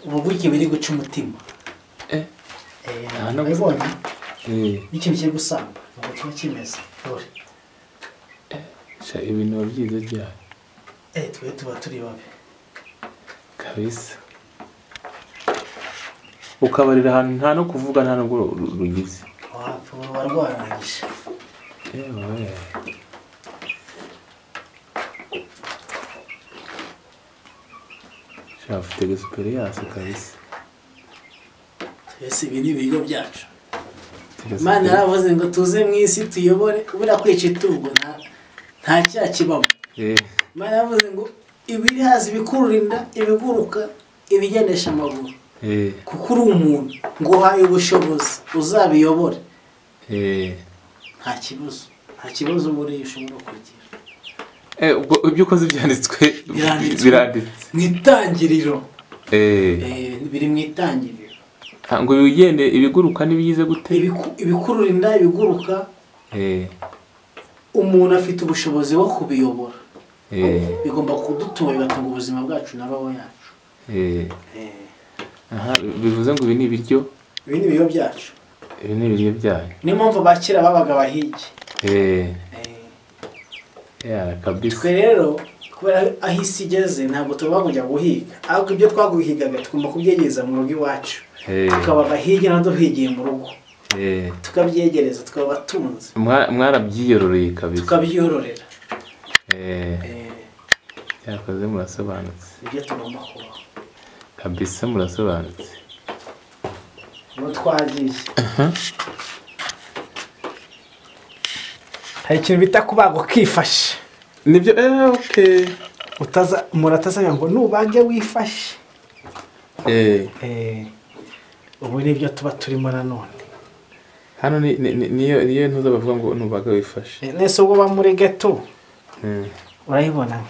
ubu buryo biri guca umutima nabibonye n'ikintu kiri gusamba ntabwo kiba kimeze dore ibintu wabyize ryari twe tuba turi babi kabisa ukabarira ahantu nta no kuvuga nta nubwo rugize ruba rwarangije ufite experience kabisa twese ibi ni ibigo byacu Imana yaravuze ngo tuze mu isi tuyobore ubura kwica itungo nta cyaha kibamo Imana yaravuze ngo ibiri hazi bikururinda ibiguruka ibigendesha amaguru kuko uri umuntu ngo uhaye ubushobozi uzabiyobore nta kibazo buriya ushobora kugira ibyo ukoze byanditswe biranditse mu itangiriro biri mu itangiriro ngo wigende ibiguruka nibigize gute ibikururinda ibiguruka umuntu afite ubushobozi bwo kubiyobora bigomba kudutunga bigatunga ubuzima bwacu na roho yacu bivuze ngo ibi ni ibiryo byacu ibi ni ibiryo byayo niyo mpamvu bakira babaga bahigi kabisa twe rero kubera aho isi igeze ntabwo tuba kujya guhiga ahubwo ibyo twaguhigaga tugomba kubyegereza mu rugo iwacu tukaba bahigi nado higiye mu rugo tukabyegereza tukaba batunze mwarabyiyororeye kabisa tukabyororera yakoze murasobanutse ibyo tugomba kubaho kabisa murasobanutse ubu twagiye hari ikintu bita kubaga ukifashe nibyo okay muratazanya ngo nubage wifashe ubu nibyo tuba turimo nanone hano niyo ntuza bavuga ngo nubaga wifashe nese ubwo ba muri ghetto urayibona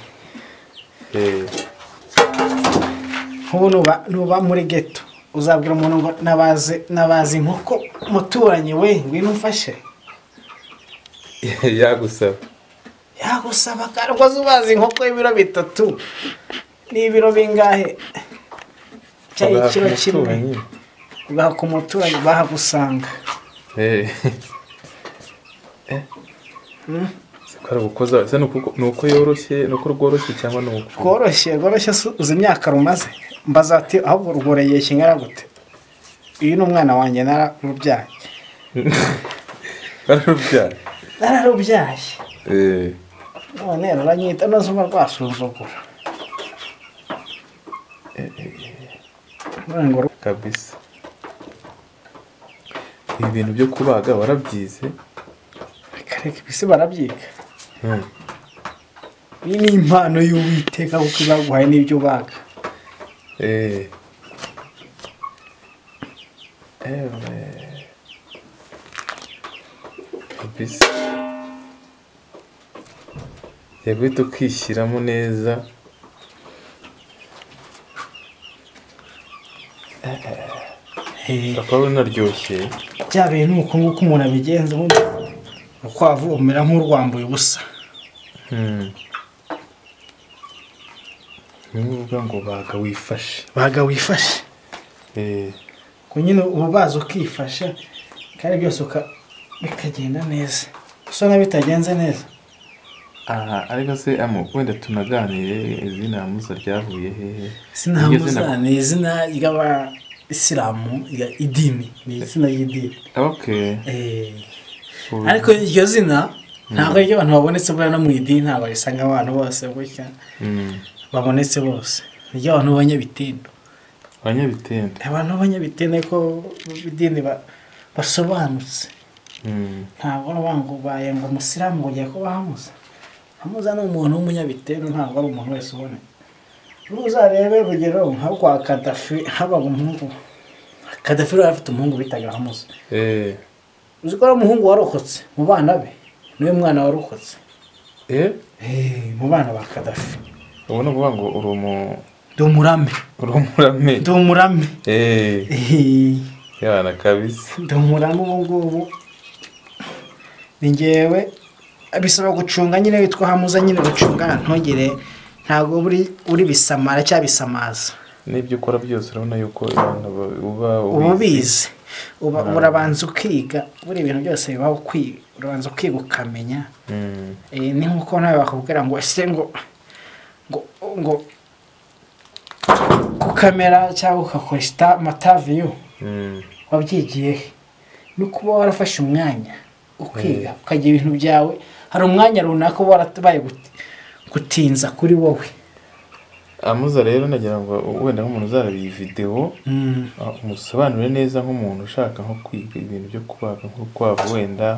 nk'ubu nuba muri ghetto uzabwira umuntu ngo nabazi inkoko muturanye we ngwino umfashe yagusaba karwa zubazi inkoko y'ibiro 3 n'ibiro bingahe cyari kiro kimwe ugaha ku muturanye bahagusanga Sikara gukoza ese nuko yoroshye nuko rworoshye cyangwa nuko rworoshye uzi imyaka rumaze mbaza ati ahubwo rugoreye kingana gute uyu n'umwana wanjye nararubyaye none ruranyita nazuba rwasuzugura kabisa ibintu byo kubaga warabyize kareka bise barabyiga ni impano y'Uwiteka kuko baguhaye n'ibyo baga kabisa yagwita ukishyiramo neza akaba unaryoshye bya bintu uko nguko umuntu abigenza ukwavu umera nk'urwambuye ubusa n'uvuga ngo baga wifashe ko nyine ubu bazi ukifasha kandi byose bikagenda neza gusa bitagenze neza ariko se wenda tunaganire izina muza ryavuye hehe sinamuza ni izina ry'Abayisilamu idini ni izina y'idini ariko iryo zina ntabwo ari abantu babonetse bwa no mu idini ntabwo risanga abantu bose gutya babonetse bose ni abantu b'abanyabitendo abantu b'abanyabitendo ko idini basobanutse ntabwo abantu baye ngo umusilamu ngo ugiye kuba hamuza n'umuntu w'umunyabitendo ntabwo ari umuntu wese ubone uzarebe urugero nka kwa Kadafi habaga umuhungu Kadafi yari afite umuhungu bitaga Hamuza uzi ko ari umuhungu warokotse mu bana be niwe mwana warokotse mu bana ba Kadafi ubona kuvuga ngo Dumurame yana kabisa Dumurame ubu ni njyewe bisaba gucunga nyine witwa Hamuza nyine gucunga ntogere ntago uri bisamara cyabisamaza n'ibyo ukora byose urabona yuko abantu uba ubizi urabanza ukiga buri ibintu byose bibaho kwiga urabanza ukiga ukamenya ni nk'uko nawe bakubwira ngo ese ngo ku kamera cyangwa ugakoresha mataviyo wabyigiye no kuba warafashe umwanya ukiga ukagira ibintu byawe hari umwanya runaka uba waratabaye gutinza kuri wowe. Amuza rero nagira ngo wenda nk'umuntu uzareba iyi video umusobanurire neza nk'umuntu ushaka nko kwiga ibintu byo kubaga nk'urukwavu wenda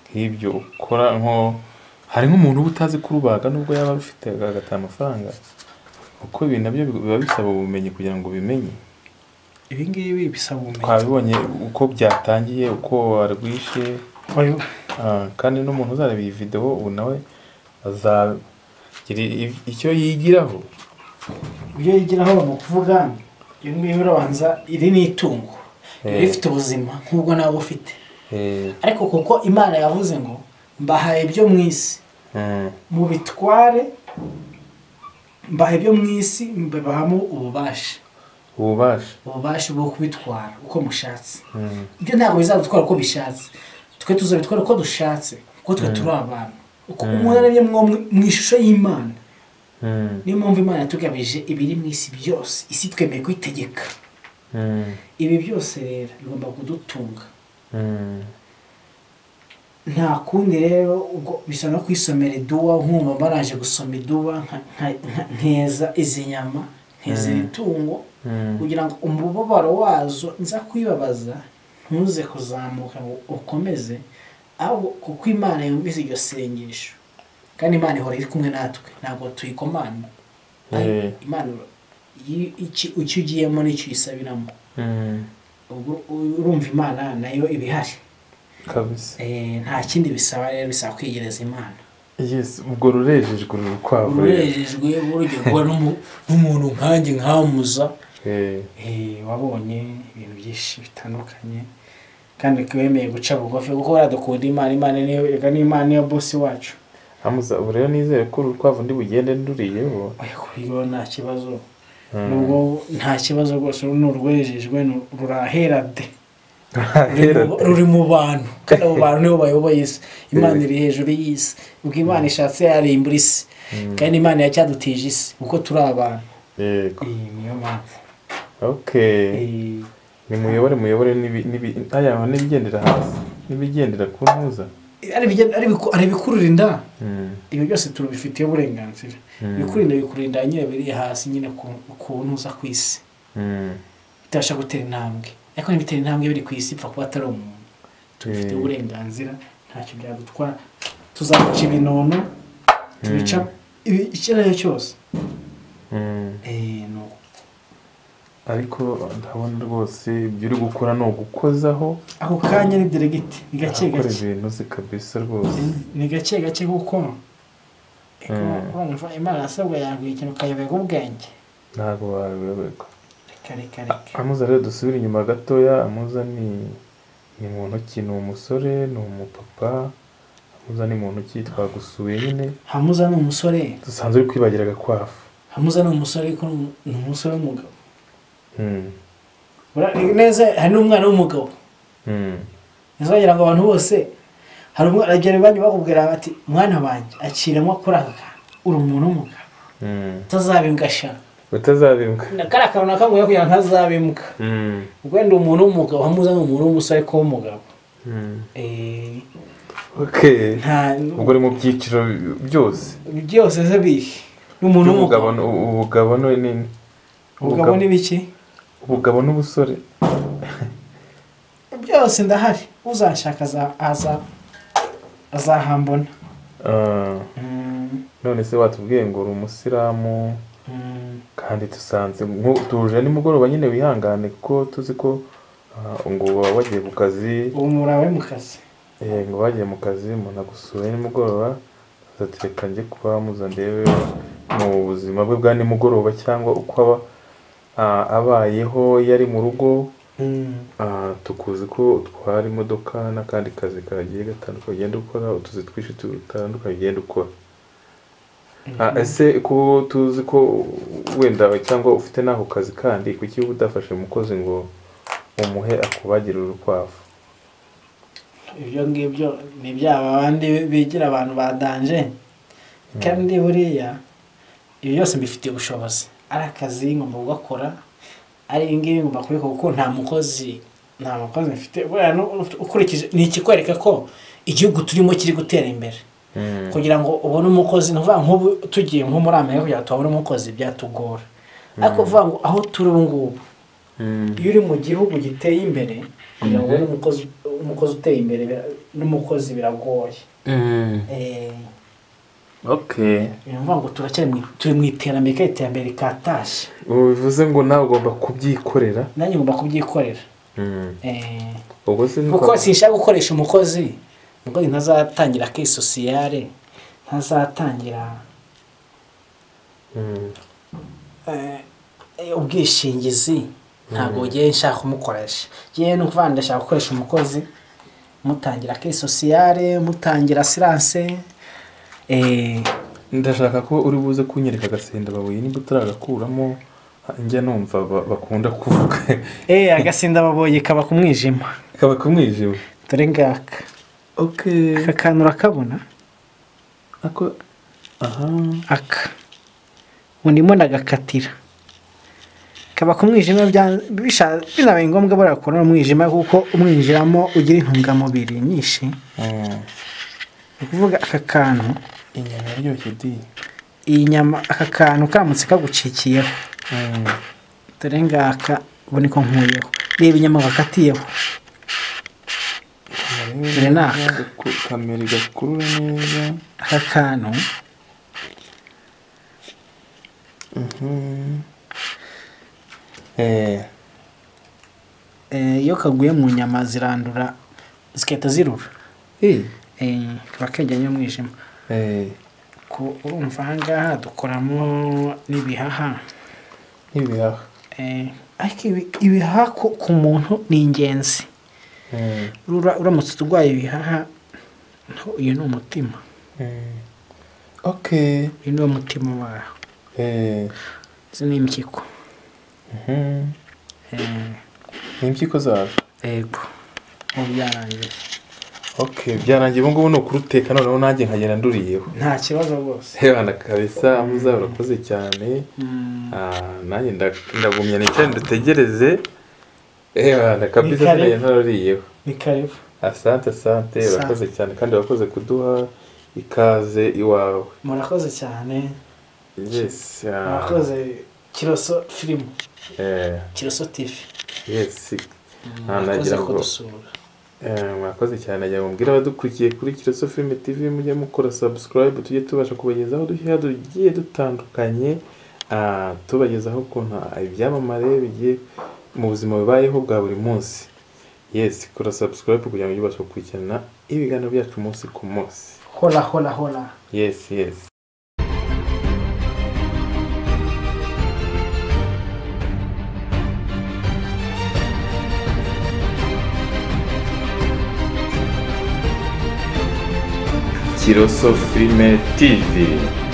nk'ibyo ukora nko hari nk'umuntu uba utazi kurubaga nubwo yaba afite agata amafaranga uko ibintu nabyo biba bisaba ubumenyi kugira ngo bimenye. Ibi ngibi bisaba ubumenyi twabibonye uko byatangiye uko warwishe kandi n'umuntu uzareba iyi video ubu nawe azagira icyo yigiraho. Ibyo yigiraho mu kuvuga iyo ngiyo urabanza iri ni itungo rifite ubuzima nk'ubwo nawe ufite ariko kuko Imana yavuze ngo mbahaye ibyo mu isi mu bitware mbahaye ibyo mu isi mbabahamo ububasha bwo kubitwara uko mushatse. Ibyo ntabwo bizadutwara uko bishatse twe tuzabitwara uko dushatse kuko twe turi abantu uko umuntu arebye mu ishusho y'Imana. Niyo mpamvu Imana yatugabije ibiri mu isi byose isi twemeye kwitegeka ibi byose rero bigomba kudutunga nta kundi rero ubwo bisa no kwisomera iduwa nkumva baraje gusoma iduwa nkeza izi nyama nkeza itungo kugira ngo umubabaro wazo nza kwibabaza ntuze kuzamuka ngo ukomeze aho kuko Imana yumvise iryo sengesho kandi Imana ihora iri kumwe natwe ntabwo tuyikomanda. Imana iki ugiyemo n'icyo isabiramo urumva Imana nayo ibihari kabisa. Nta kindi bisaba rero bisaba kwigereza Imana. Yes ubwo rurejejwe urukwavu rurejejwe urugero n'umuntu nkanjye nkamuza wabonye ibintu byinshi bitandukanye kandi kwemeye guca bugufi kuko baradukunda Imana niyo boss wacu. Amuza ubu rero nizere ko urukwavu ndi bugende nduriyeho kuriyo nta kibazo nubwo nta kibazo rwose n'urwejejwe rurahera de ruri mu bantu kandi abo bantu nibo bayoboye isi. Imana iri hejuru y'isi ubwo Imana ishatse yarimbura isi kandi Imana yacyadutije isi kuko turi abantu. Niyo mpamvu ni muyobore n'ibigendera hasi n'ibigendera ku ntuza ari bikurura inda ibyo byose turabifitiye uburenganzira. Bikurinda nyine biri hasi nyine ku ntuza ku isi bitasha gutera intambwe ariko nibitera intambwe biri ku isi pfa kuba atari umuntu tubifitiye uburenganzira ntacyo byadutwara tuzaca ibinono tubica ikirere cyose. ariko ndabona rwose ibyo uri gukora no gukozaho ako kanya ni delegate ni gake ibintu zikabisa rwose ni gake kuko urumva Imana asabwa yanguye ikintu kayobega ubwenge ntago wayoberwa. Reka Amuza rero dusubira inyuma gatoya. Amuza ni muntu ki ni umusore ni umupapa Amuza ni muntu ki twagusuye nyine. Amuza ni umusore dusanzwe uri kwibagira agakwafu. Amuza ni umusore ko ni umusore w'umugabo neza hari n'umwana w'umugabo nzagira ngo abantu bose hari umwana agera banyu bakubwira ati mwana wanjye akiramo kuraka uri umuntu w'umugabo utazabimbwa nakara karona kamwe yo kugira ntazabimbwa ubwo ndi umuntu w'umugabo Amuza ni umuntu w'umusore ko w'umugabo. ubwo ari mu byiciro byose zabihe n'umuntu w'umugabo. Ubugabo ni biki? Ubugabo n'ubusore byose ndahari uzanshaka azahambona. None se watubwiye ngo uri umusilamu kandi tusanze tuje nimugoroba nyine wihangane kuko tuzi ko ngo wagiye ku kazi ubu murawe mu kazi ngo bagiye mu kazi umuntu agusuye nimugoroba azatereka njye kuba Amuza ndebe mu buzima bwe bwa nimugoroba cyangwa uko abayeho yari mu rugo. Tukuzi ko utwara imodoka n'akandi kazi kagiye gatandukanye ugenda ukora utuzi twinshi dutandukanye ugenda ukora ese ko tuzi ko wenda cyangwa ufite naho kazi kandi kuki udafashe umukozi ngo umuhe akubagire urukwavu? Ibyo ngibyo ni byaba abandi bigira abantu badanje, kandi buriya ibi byose mbifitiye ubushobozi. Ari akazi ngomba gukora, ari ibingibi ngomba kubikora kuko nta mukozi mfite. Ukurikije ni ikikwereka ko igihugu turimo kiri gutera imbere. Kugira ngo ubone umukozi, ntuvuga nk'ubu tugiye nko muri Amerika kugira ngo tubone umukozi byatugora. Ariko uvuga ngo aho turi ubu ngubu, iyo uri mu gihugu giteye imbere kugira ngo ubone umukozi uteye imbere n'umukozi biragoye. Okay. Mvuga ngo turi mu iterambere, kandi iterambere rikatashye. Bivuze ngo nawe ugomba kubyikorera? Nanjye ngomba kubyikorera. Ubwo se kuko sinshaka gukoresha umukozi ntazatangira ke sociale, ntazatangira ubwishingizi. Ntabwo ngiye nshaka kumukoresha. Ngiye no kuvanda ndashaka gukoresha umukozi, mutangira ke sociale, mutangira assurance. Ndashaka ko uri buze kunyereka agasinda babuye niba utaragakuramo. Njya numva bakunda kuvuga agasinda baboye kaba ku mwijima. Kaba ku mwijima? Dore ngaka. Okay. Aka kantu urakabona? Aka ndimo ndagakatira. Kaba ku mwijima, binabaye ngombwa barakora umwijima kuko umwinjiramo ugira intungamubiri nyinshi. Ni kuvuga aka kantu inyama yaryoshye di. Iyi nyama, aka kantu karamutse kagucikiyeho, dore ngaka ubone ko nkuyeho. Reba inyama bakatiyeho. Dore naka kamera igakurura neza. Aka kantu iyo kaguye mu nyama zirandura, zikahita zirura. Kaba kegeranye umwijima. Urumva aha ngaha dukoramo n'ibihaha. Ariko ibihaha ku muntu ni ingenzi. Uramutse urwaye ibihaha, uyu ni umutima. Okay. Uyu ni umutima wawe. Izi ni impyiko. Ni impyiko zawe? Yego. Ubu byarangiye. Okay, byarangiye. Ubu ngubu ni ukuruteka noneho nanjye nkagenda nduriyeho. Nta kibazo rwose. Hebana kabisa, Amuza urakoze cyane. Nanjye ndagumya nicyo ndutegereze. Hebana kabisa sinajya ntaruriyeho. Ni karibu. Asante urakoze cyane kandi wakoze kuduha ikaze iwawe. Murakoze cyane. Yes. Murakoze Kiroso Film. Kiroso TV. Yes. Nagira ngo mwakoze cyane. Ajya mumbwira abadukurikiye kuri Kiroso Film TV mujye mukora subscribe, tujye tubasha kubagezaho dushya tugiye dutandukanye, tubagezaho ukuntu ibyamamare bigiye mu buzima bibayeho bwa buri munsi. Yes, kora subscribe kugira ngo ubashe gukurikirana ibiganiro byacu umunsi ku munsi. Hola. Yes. Kiroso Film TV.